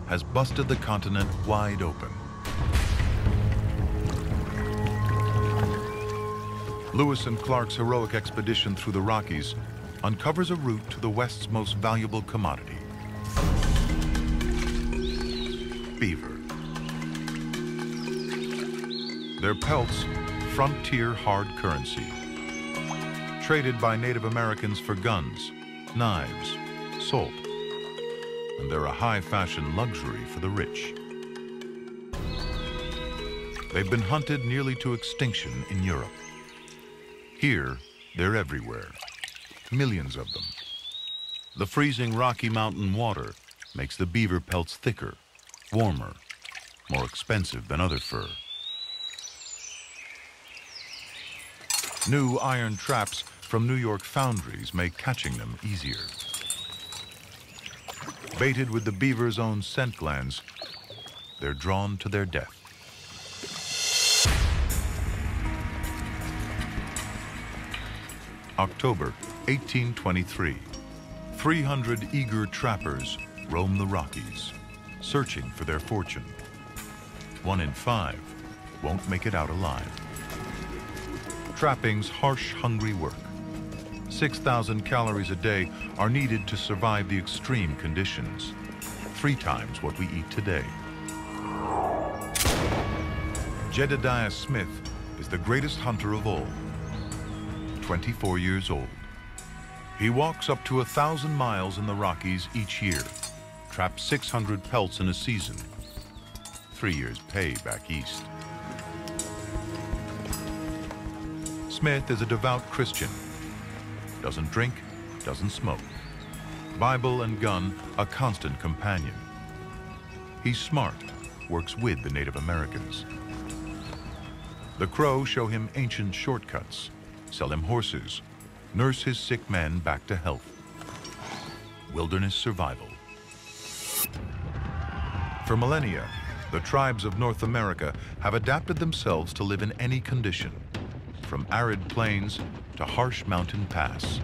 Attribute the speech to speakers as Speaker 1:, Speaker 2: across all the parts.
Speaker 1: has busted the continent wide open. Lewis and Clark's heroic expedition through the Rockies uncovers a route to the West's most valuable commodity: beaver. Their pelts, frontier hard currency, traded by Native Americans for guns, knives, salt, and they're a high-fashion luxury for the rich. They've been hunted nearly to extinction in Europe. Here, they're everywhere, millions of them. The freezing Rocky Mountain water makes the beaver pelts thicker, warmer, more expensive than other fur. New iron traps from New York foundries make catching them easier. Baited with the beaver's own scent glands, they're drawn to their death. October 1823. 300 eager trappers roam the Rockies, searching for their fortune. 1 in 5 won't make it out alive. Trapping's harsh, hungry work. 6,000 calories a day are needed to survive the extreme conditions, 3 times what we eat today. Jedediah Smith is the greatest hunter of all, 24 years old. He walks up to 1,000 miles in the Rockies each year, traps 600 pelts in a season, 3 years' pay back east. Smith is a devout Christian. Doesn't drink, doesn't smoke. Bible and gun a constant companion. He's smart, works with the Native Americans. The Crow show him ancient shortcuts, sell him horses, nurse his sick men back to health. Wilderness survival. For millennia, the tribes of North America have adapted themselves to live in any condition, from arid plains to harsh mountain pass.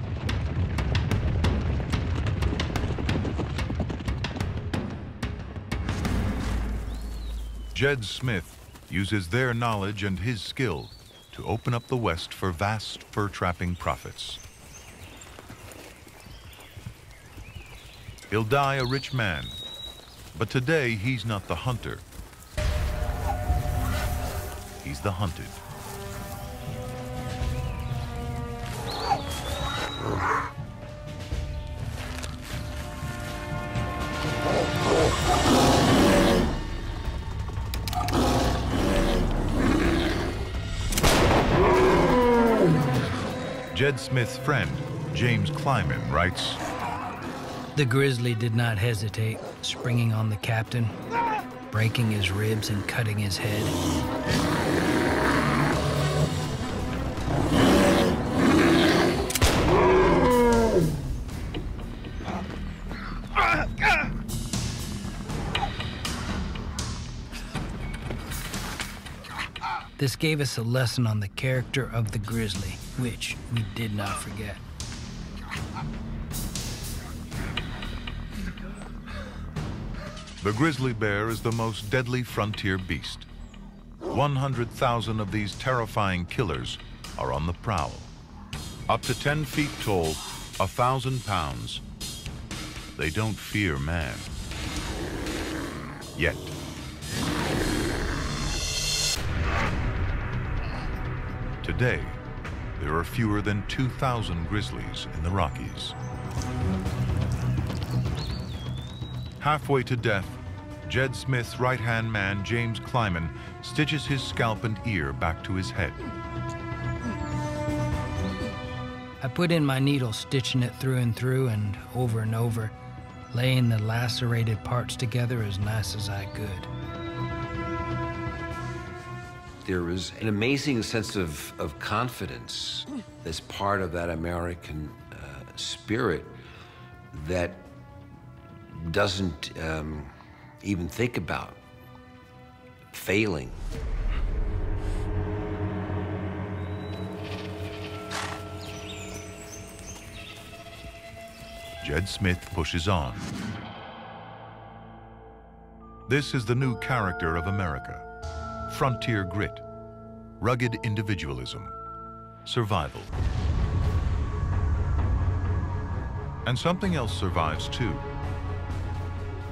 Speaker 1: Jed Smith uses their knowledge and his skill to open up the West for vast fur-trapping profits. He'll die a rich man, but today he's not the hunter. He's the hunted. Jed Smith's friend, James Kleiman, writes,
Speaker 2: "The grizzly did not hesitate, springing on the captain, breaking his ribs and cutting his head. This gave us a lesson on the character of the grizzly, which we did not forget.
Speaker 1: The grizzly bear is the most deadly frontier beast. 100,000 of these terrifying killers are on the prowl. Up to 10 feet tall, 1,000 pounds. They don't fear man. Yet. Today, there are fewer than 2,000 grizzlies in the Rockies. Halfway to death, Jed Smith's right-hand man, James Kleiman, stitches his scalp and ear back to his head.
Speaker 2: I put in my needle, stitching it through and over, laying the lacerated parts together as nice as I could.
Speaker 3: There was an amazing sense of confidence as part of that American spirit that doesn't even think about failing.
Speaker 1: Jed Smith pushes on. This is the new character of America. Frontier grit, rugged individualism, survival. And something else survives too.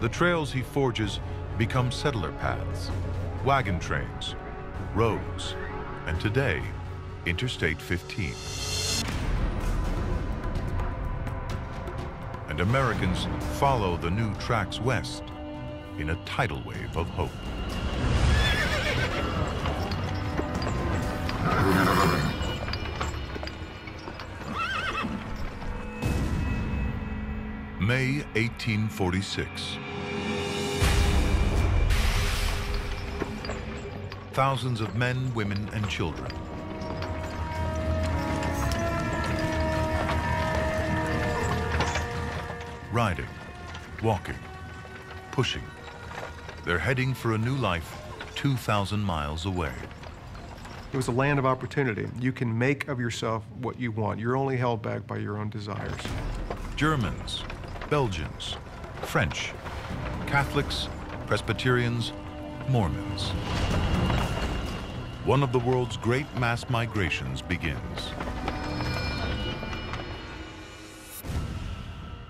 Speaker 1: The trails he forges become settler paths, wagon trains, roads, and today, Interstate 15. And Americans follow the new tracks west in a tidal wave of hope. May 1846. Thousands of men, women, and children. Riding, walking, pushing. They're heading for a new life 2,000 miles away.
Speaker 4: It was a land of opportunity. You can make of yourself what you want. You're only held back by your own desires.
Speaker 1: Germans, Belgians, French, Catholics, Presbyterians, Mormons. One of the world's great mass migrations begins.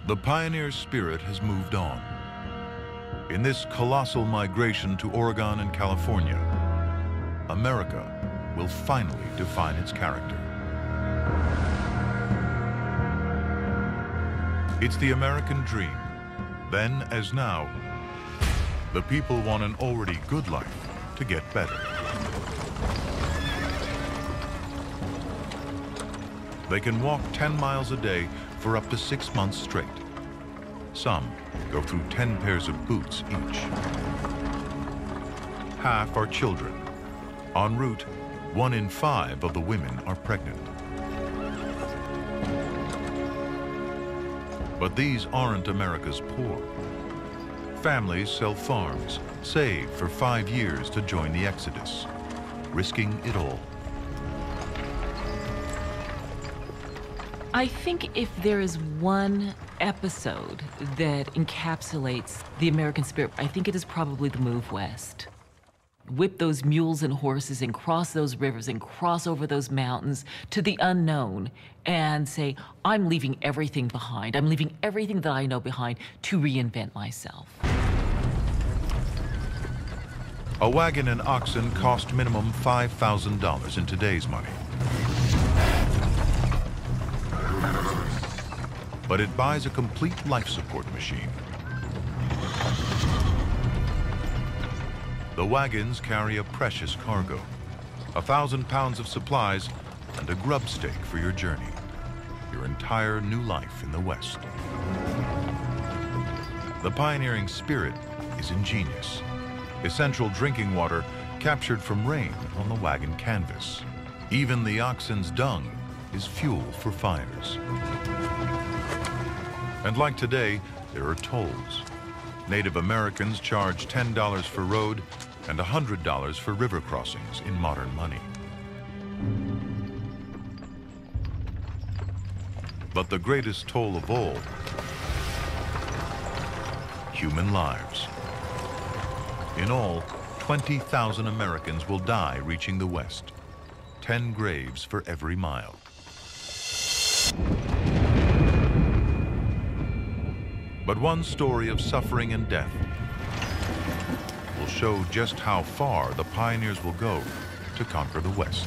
Speaker 1: The pioneer spirit has moved on. In this colossal migration to Oregon and California, America will finally define its character. It's the American dream. Then, as now, the people want an already good life to get better. They can walk 10 miles a day for up to 6 months straight. Some go through 10 pairs of boots each. Half are children. En route, 1 in 5 of the women are pregnant. But these aren't America's poor. Families sell farms, save for 5 years to join the exodus, risking it all.
Speaker 5: I think if there is one episode that encapsulates the American spirit, I think it is probably the move west. Whip those mules and horses and cross those rivers and cross over those mountains to the unknown and say, I'm leaving everything behind. I'm leaving everything that I know behind to reinvent myself.
Speaker 1: A wagon and oxen cost minimum $5,000 in today's money. But it buys a complete life support machine. The wagons carry a precious cargo, 1,000 pounds of supplies and a grub stake for your journey, your entire new life in the West. The pioneering spirit is ingenious. Essential drinking water captured from rain on the wagon canvas. Even the oxen's dung is fuel for fires. And like today, there are tolls. Native Americans charge $10 for road and $100 for river crossings in modern money. But the greatest toll of all, human lives. In all, 20,000 Americans will die reaching the West, 10 graves for every mile. But one story of suffering and death will show just how far the pioneers will go to conquer the West.